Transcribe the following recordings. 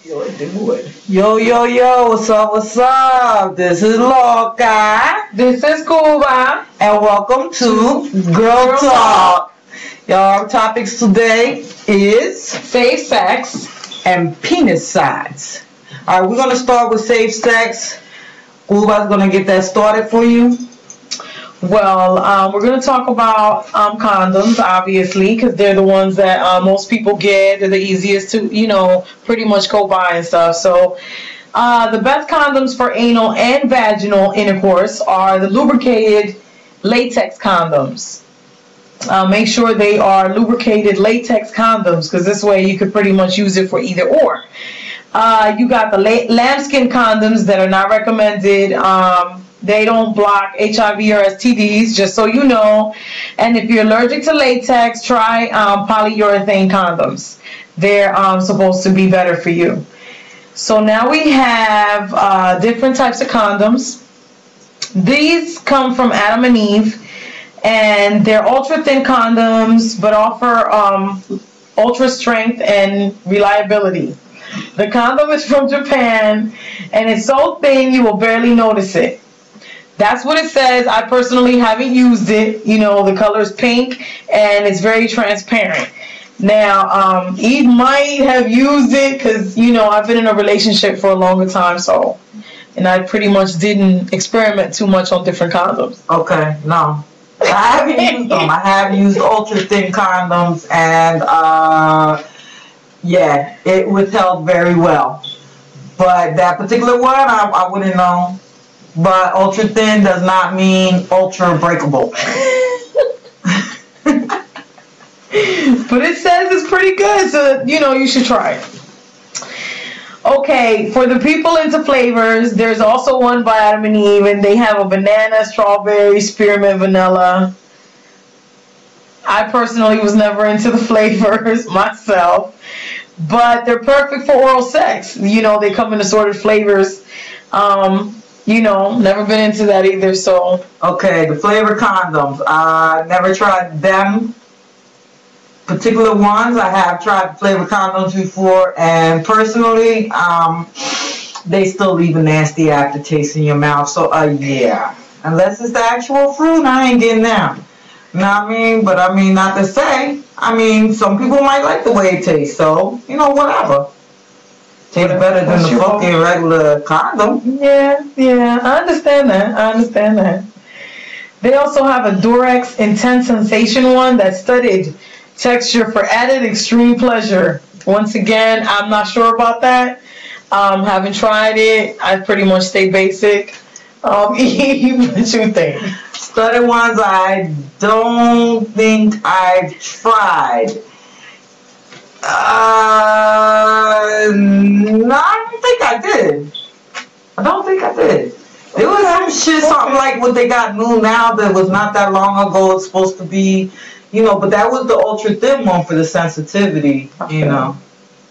Yo, yo, yo, what's up, what's up? This is Loca. This is Cuba. And welcome to Girl Talk. Y'all, our topics today is safe sex and penis size. Alright, we're going to start with safe sex. Cuba's going to get that started for you. Well, we're going to talk about condoms, obviously, because they're the ones that most people get. They're the easiest to, pretty much go by and stuff. So the best condoms for anal and vaginal intercourse are the lubricated latex condoms. Make sure they are lubricated latex condoms, because this way you could pretty much use it for either or. You got the lambskin condoms that are not recommended. They don't block HIV or STDs, just so you know. And if you're allergic to latex, try polyurethane condoms. They're supposed to be better for you. So now we have different types of condoms. These come from Adam and Eve, and they're ultra thin condoms, but offer ultra strength and reliability. The condom is from Japan, and it's so thin you will barely notice it. That's what it says. I personally haven't used it. The color is pink and it's very transparent. Now, Eve might have used it because, I've been in a relationship for a longer time, and I pretty much didn't experiment too much on different condoms. Okay, no. I haven't used them. I have used ultra thin condoms, and yeah, it withheld very well. But that particular one, I wouldn't know. But ultra thin does not mean ultra breakable. But it says it's pretty good, so you should try it. Okay, for the people into flavors, there's also one by Adam and Eve, and they have a banana, strawberry, spearmint, vanilla. I personally was never into the flavors myself, but they're perfect for oral sex. They come in assorted flavors. Never been into that either, so. Okay, the flavor condoms. Never tried them particular ones. I have tried flavor condoms before, and personally, they still leave a nasty aftertaste in your mouth, so yeah. Unless it's the actual fruit, I ain't getting them. You know what I mean? But not to say, some people might like the way it tastes, so, whatever. Tastes better than the fucking regular condom. Yeah, I understand that. They also have a Durex Intense Sensation one that's studded texture for added extreme pleasure. Once again, I'm not sure about that. Haven't tried it. I pretty much stay basic. What you think? Studded ones, I don't think I've tried. No, I don't think I did. There was some shit, something like what they got new now that was not that long ago. It's supposed to be, but that was the ultra thin one for the sensitivity, And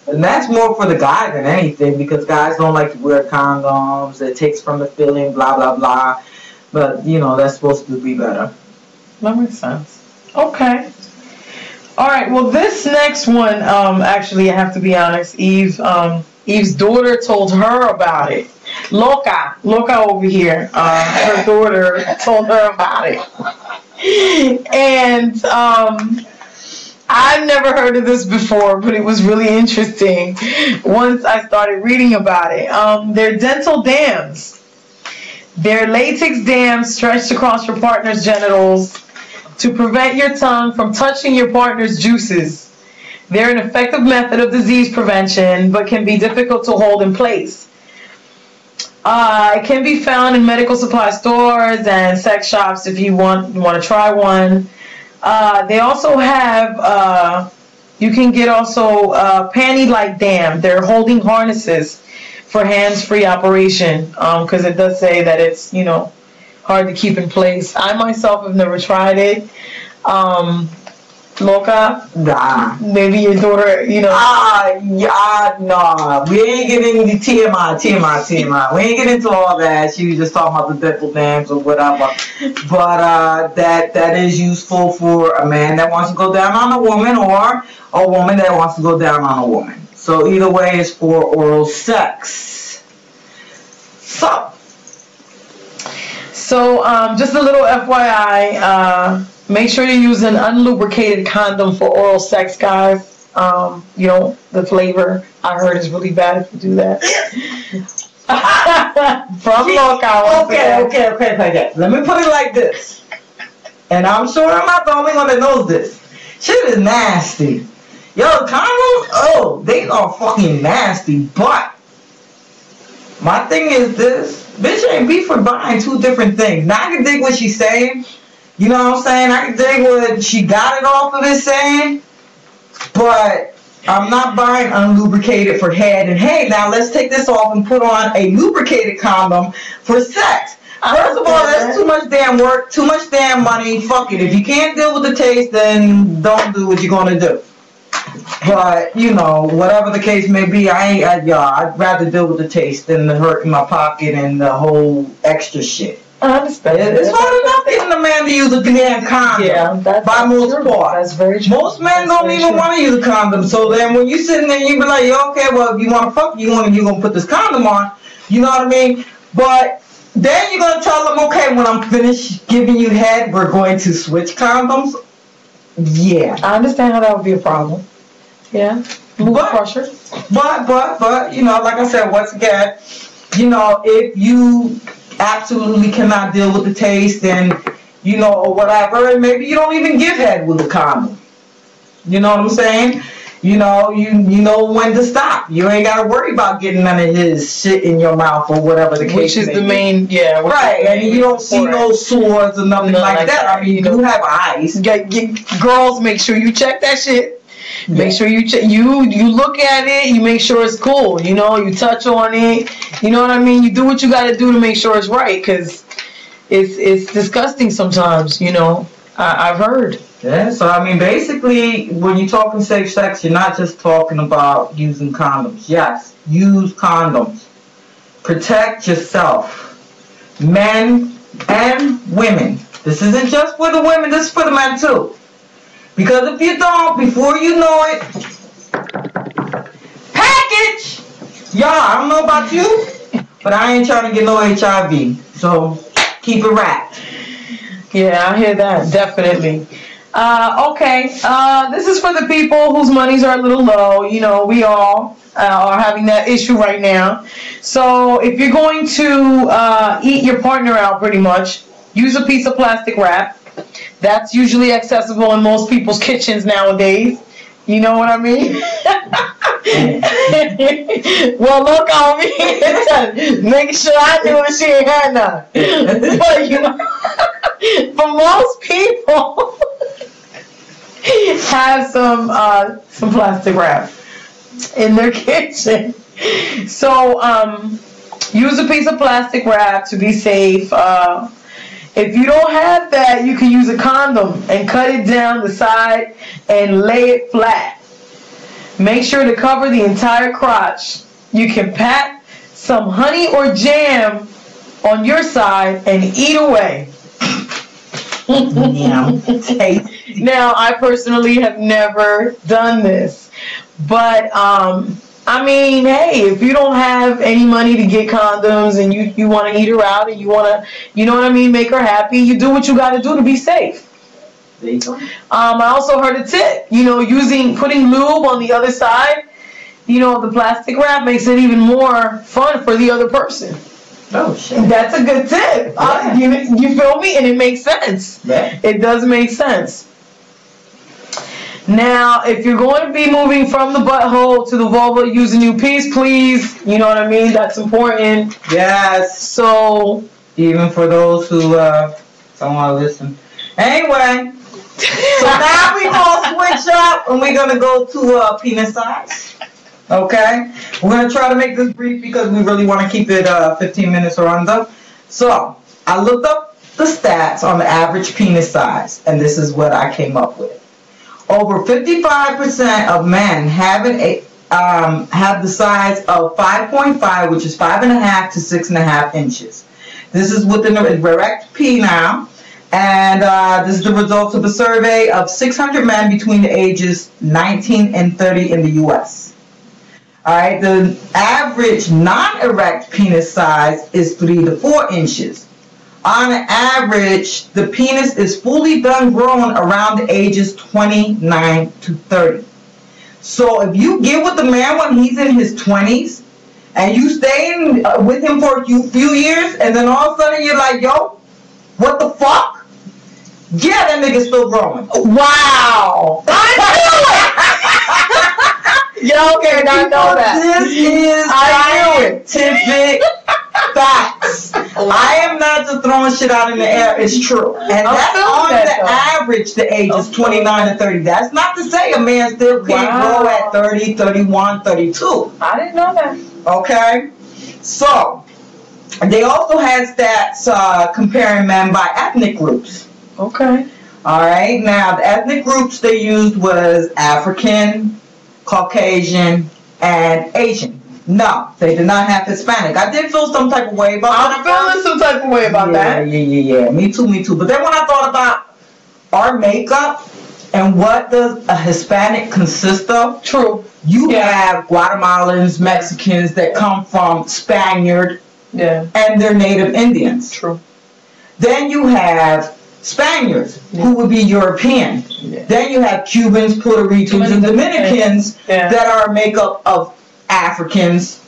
that's more for the guy than anything, because guys don't like to wear condoms. It takes from the feeling, blah, blah, blah. But, that's supposed to be better. That makes sense. Okay. All right, well, this next one, actually, I have to be honest, Eve's daughter told her about it. Loca over here, her daughter told her about it. And I've never heard of this before, but it was really interesting once I started reading about it. They're dental dams. They're latex dams stretched across your partner's genitals to prevent your tongue from touching your partner's juices. They're an effective method of disease prevention, but can be difficult to hold in place. It can be found in medical supply stores and sex shops if you want to try one. They also have, you can get also panty-like dam. They're holding harnesses for hands-free operation, because it does say that it's, hard to keep in place. I myself have never tried it. Loca? Nah. Maybe your daughter, Nah. We ain't getting the TMI. We ain't getting into all that. She was just talking about the dental dams or whatever. But that is useful for a man that wants to go down on a woman, or a woman that wants to go down on a woman. So either way, it's for oral sex. So just a little FYI, make sure you use an unlubricated condom for oral sex, guys. You know, the flavor I heard is really bad if you do that. From Lockout. Okay. Let me put it like this. And I'm sure I'm not the only one that knows this. Shit is nasty. Yo, condoms, oh, they are fucking nasty. But my thing is this. Bitch ain't be for buying two different things. Now I can dig what she's saying. You know what I'm saying? I can dig what she got it off of it saying. But I'm not buying unlubricated for head. And hey, now let's take this off and put on a lubricated condom for sex. First of all, that's too much damn work, too much damn money. Fuck it. If you can't deal with the taste, then don't do what you're gonna do. But you know, whatever the case may be, I'd rather deal with the taste than the hurt in my pocket and the whole extra shit. I understand. It's hard enough getting a man to use a damn condom. Yeah, by most part. That's very true. Most men don't even want to use a condom. So then when you sitting there, you be like, okay, well, if you want to fuck, you're gonna put this condom on. You know what I mean? But then you're gonna tell them, okay, when I'm finished giving you head, we're going to switch condoms. Yeah, I understand how that would be a problem. Yeah, pressure. But you know, like I said, once again, you know, if you absolutely cannot deal with the taste and you know or whatever, and maybe you don't even give head with a condom. You know what I'm saying? You know, you know when to stop. You ain't gotta worry about getting none of his shit in your mouth or whatever the case. Which is the main, yeah. Right, and you don't see no sores or nothing like that. I mean, you do have eyes. Girls, make sure you check that shit. Make sure you check. You look at it. You make sure it's cool. You know, you touch on it. You know what I mean. You do what you got to do to make sure it's right, because it's disgusting sometimes. You know, I've heard. Yeah. So I mean, basically, when you're talking safe sex, you're not just talking about using condoms. Yes, use condoms. Protect yourself, men and women. This isn't just for the women. This is for the men too. Because if you don't, before you know it, package! Y'all, I don't know about you, but I ain't trying to get no HIV. So, keep it wrapped. Yeah, I hear that, definitely. Okay, this is for the people whose monies are a little low. You know, we all are having that issue right now. So, if you're going to eat your partner out pretty much, use a piece of plastic wrap. That's usually accessible in most people's kitchens nowadays. You know what I mean? Well, look on me. Making sure I knew what she ain't had none. But, you know, for most people, have some plastic wrap in their kitchen. So, use a piece of plastic wrap to be safe. If you don't have that, you can use a condom and cut it down the side and lay it flat. Make sure to cover the entire crotch. You can pat some honey or jam on your side and eat away. Now, I personally have never done this, but I mean, hey, if you don't have any money to get condoms and you want to eat her out and you want to, you know what I mean, make her happy, you do what you got to do to be safe. There you go. I also heard a tip, you know, putting lube on the other side, you know, the plastic wrap makes it even more fun for the other person. Oh, shit. That's a good tip. Yeah. You feel me? And it makes sense. Yeah. It does make sense. Now, if you're going to be moving from the butthole to the vulva, use a new piece, please. You know what I mean? That's important. Yes. So, even for those who don't want to listen. Anyway, so now we're going to switch up and we're going to go to penis size. Okay? We're going to try to make this brief because we really want to keep it 15 minutes or under. So, I looked up the stats on the average penis size, and this is what I came up with. Over 55% of men have the size of 5.5, which is 5.5 to 6.5 inches. This is within the erect penile, and this is the results of a survey of 600 men between the ages 19 and 30 in the U.S. All right, the average non-erect penis size is 3 to 4 inches. On average, the penis is fully done grown around the ages 29 to 30. So if you get with the man when he's in his 20s, and you stay with him for a few years, and then all of a sudden you're like, yo, what the fuck? Yeah, that nigga's still growing. Wow. Yo, okay, I know that. This is scientific facts. I am not just throwing shit out in the air. It's true. And that's on the average, the age is 29 to 30. That's not to say a man still can't grow at 30, 31, 32. I didn't know that. Okay? So, they also had stats comparing men by ethnic groups. Okay. All right. Now, the ethnic groups they used was African, Caucasian, and Asian. No, they did not have Hispanic. I did feel some type of way about that. I'm feeling some type of way about that. Yeah. Me too. But then when I thought about our makeup and what does a Hispanic consist of? True. You have Guatemalans, Mexicans that come from Spaniard and they're native Indians. True. Then you have Spaniards, who would be European. Yeah. Then you have Cubans, Puerto Ricans, and Dominicans that are a makeup of Africans,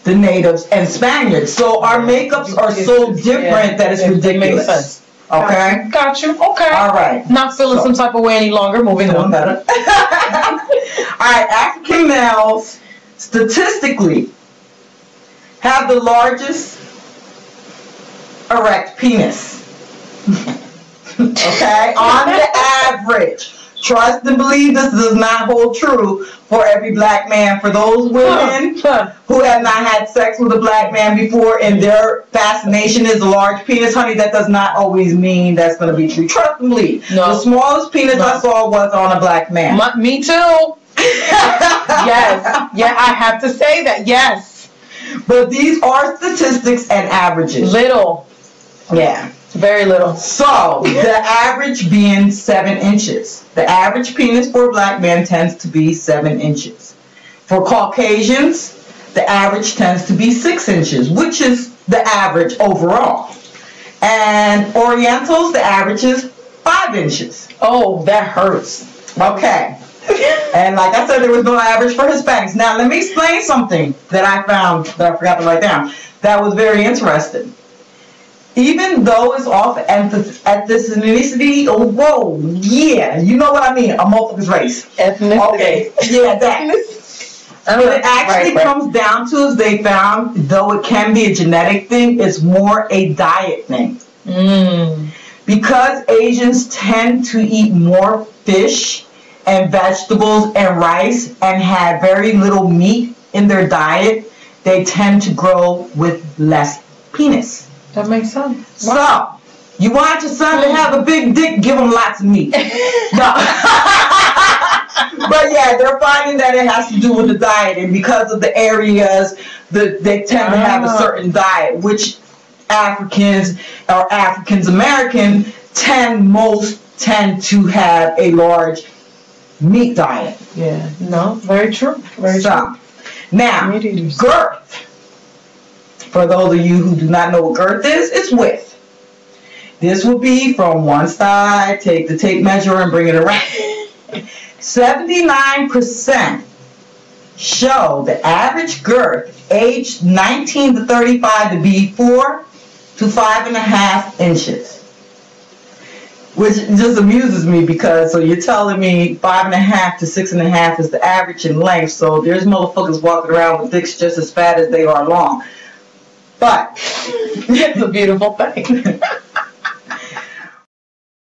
the natives, and Spaniards. So our makeups are so different that it's ridiculous. Makes sense. Okay? Got you. Okay. All right. Not feeling some type of way any longer. Moving on. Better. All right. African males, statistically, have the largest erect penis. Okay, on the average. Trust and believe this does not hold true for every black man. For those women who have not had sex with a black man before and their fascination is a large penis, honey, that does not always mean that's going to be true. Trust and believe. No. The smallest penis I saw was on a black man. Me too. Yes. Yeah, I have to say that. Yes. But these are statistics and averages. Little. Yeah. Very little. So, the average being 7 inches. The average penis for a black man tends to be 7 inches. For Caucasians, the average tends to be 6 inches, which is the average overall. And Orientals, the average is 5 inches. Oh, that hurts. Okay. And like I said, there was no average for Hispanics. Now, let me explain something that I found that I forgot to write down. That was very interesting. Even though it's off ethnicity, you know what I mean, amorphous race. Ethnicity. Okay, yeah, that. What it actually comes down to is they found, though it can be a genetic thing, it's more a diet thing. Because Asians tend to eat more fish and vegetables and rice and have very little meat in their diet, they tend to grow with less penis. That makes sense. Wow. So, you want your son to have a big dick, give him lots of meat. No. But yeah, they're finding that it has to do with the diet, and because of the areas, they tend to have a certain diet, which Africans or Africans American tend to have a large meat diet. Yeah. No, very true. Very true. Now, girth. For those of you who do not know what girth is, it's width. This will be from one side, take the tape measure and bring it around. 79% show the average girth aged 19 to 35 to be 4 to 5.5 inches. Which just amuses me because, so you're telling me 5.5 to 6.5 is the average in length, so there's motherfuckers walking around with dicks just as fat as they are long. But it's a beautiful thing.